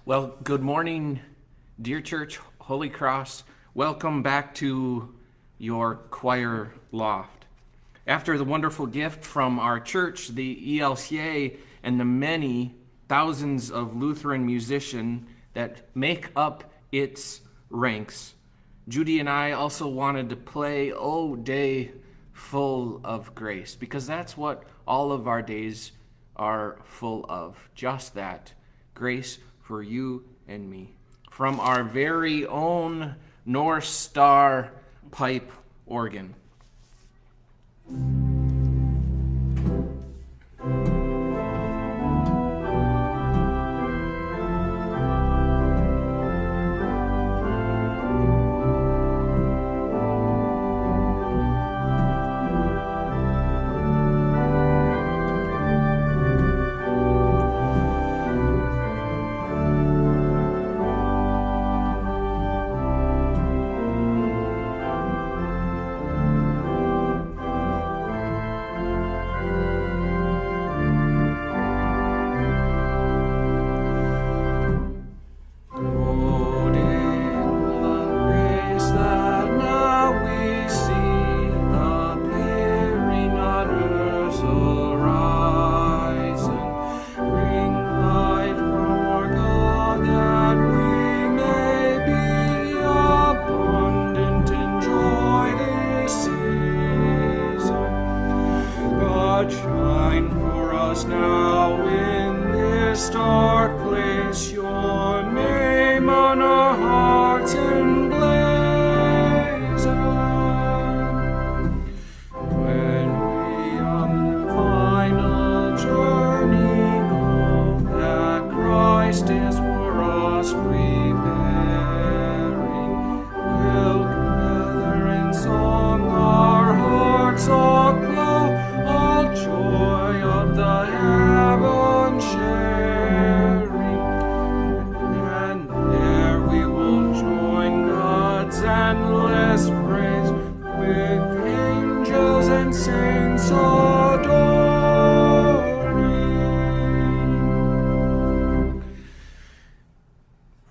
Well, good morning, dear church, Holy Cross. Welcome back to your choir loft. After the wonderful gift from our church, the ELCA, and the many thousands of Lutheran musicians that make up its ranks, Judy and I also wanted to play "O Day Full of Grace," because that's what all of our days are full of. Just that, grace for you and me. From our very own North Star pipe organ.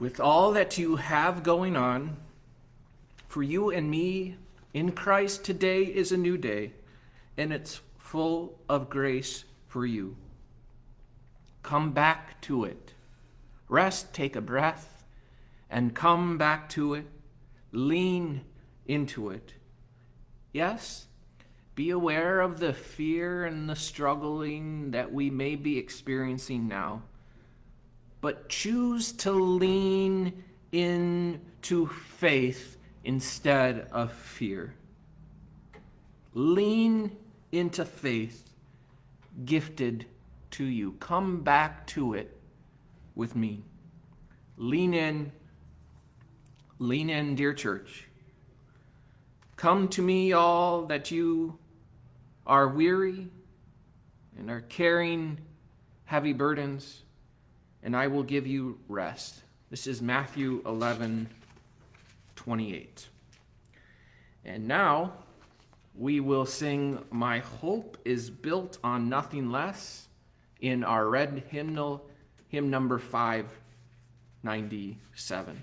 With all that you have going on, for you and me in Christ, today is a new day, and it's full of grace for you. Come back to it. Rest, take a breath, and come back to it. Lean into it. Yes, be aware of the fear and the struggling that we may be experiencing now. But choose to lean into faith instead of fear. Lean into faith gifted to you. Come back to it with me. Lean in, dear church. Come to me, all that you are weary and are carrying heavy burdens, and I will give you rest. This is Matthew 11:28. And now we will sing "My Hope is Built on Nothing Less" in our red hymnal, hymn number 597.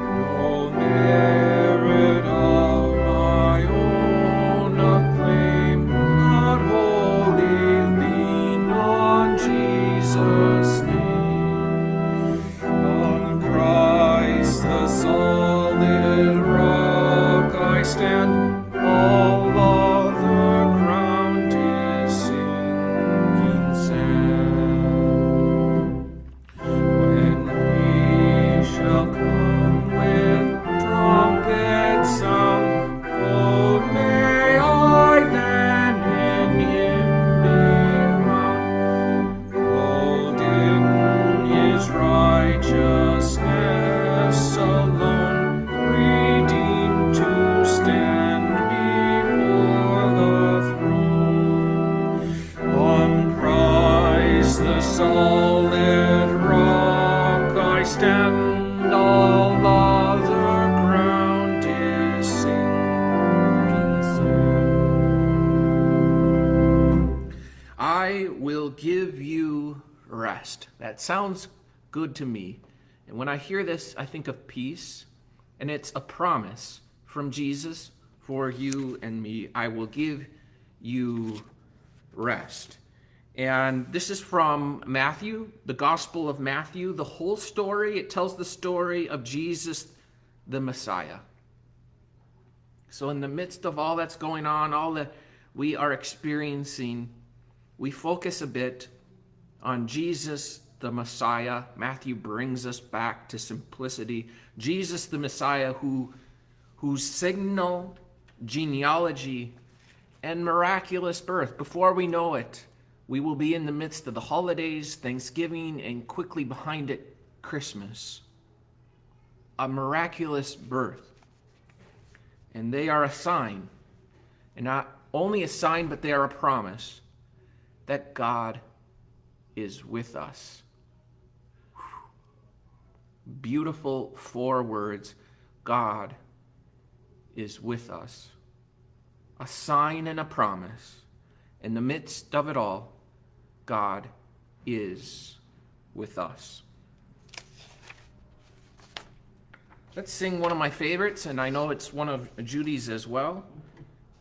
No merit of my own. and all other ground is sinking sand. I will give you rest. That sounds good to me. And when I hear this, I think of peace, and it's a promise from Jesus for you and me. I will give you rest. And this is from Matthew, the Gospel of Matthew. The whole story, it tells the story of Jesus, the Messiah. So in the midst of all that's going on, all that we are experiencing, we focus a bit on Jesus, the Messiah. Matthew brings us back to simplicity. Jesus, the Messiah, whose signal, genealogy, and miraculous birth, before we know it, we will be in the midst of the holidays, Thanksgiving, and quickly behind it, Christmas. A miraculous birth. And they are a sign. And not only a sign, but they are a promise that God is with us. Beautiful 4 words. God is with us. A sign and a promise. In the midst of it all, God is with us. Let's sing one of my favorites, and I know it's one of Judy's as well.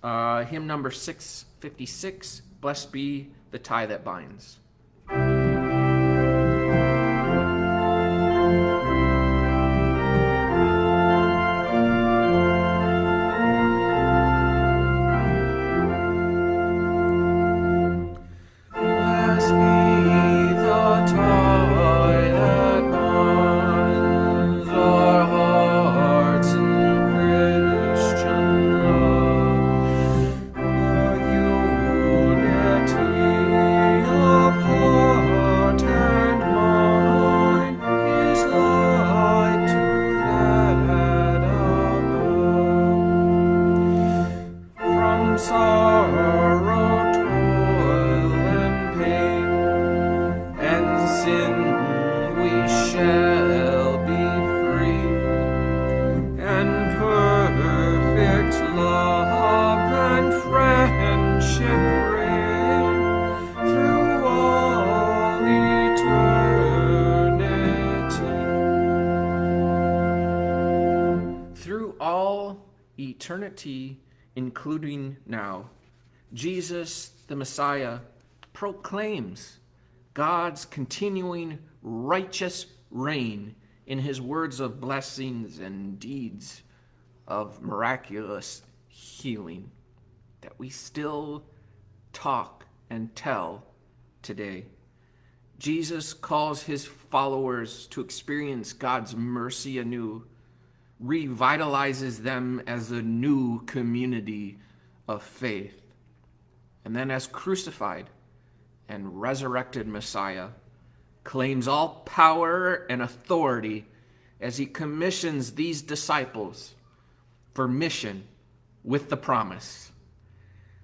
Hymn number 656, Blessed Be the Tie That Binds. Eternity, including now, Jesus, the Messiah, proclaims God's continuing righteous reign in his words of blessings and deeds of miraculous healing that we still talk and tell today. Jesus calls his followers to experience God's mercy anew, revitalizes them as a new community of faith. And then as crucified and resurrected Messiah, claims all power and authority as he commissions these disciples for mission with the promise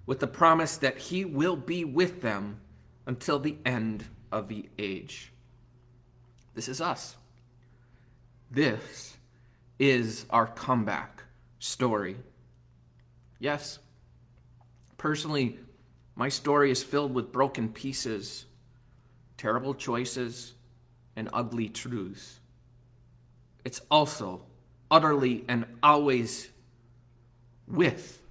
that he will be with them until the end of the age. This is us. This is our comeback story. Yes, personally, my story is filled with broken pieces, terrible choices, and ugly truths. It's also utterly and always with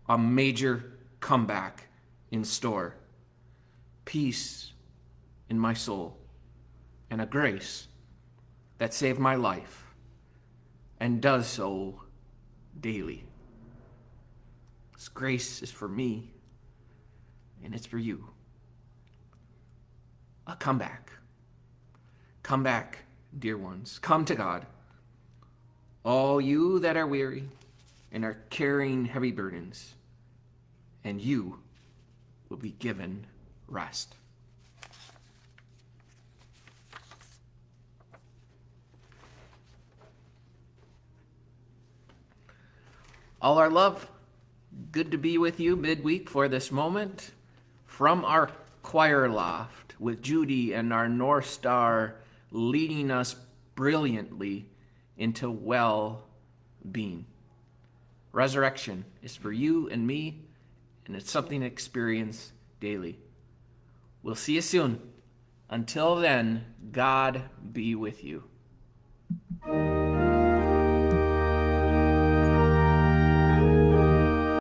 a major comeback in store. Peace in my soul and a grace that saved my life and does so daily. This grace is for me, and it's for you. A comeback. Come back, dear ones. Come to God. All you that are weary and are carrying heavy burdens, and you will be given rest. All our love, good to be with you midweek for this moment from our choir loft with Judy and our North Star leading us brilliantly into well-being. Resurrection is for you and me, and it's something to experience daily. We'll see you soon. Until then, God be with you.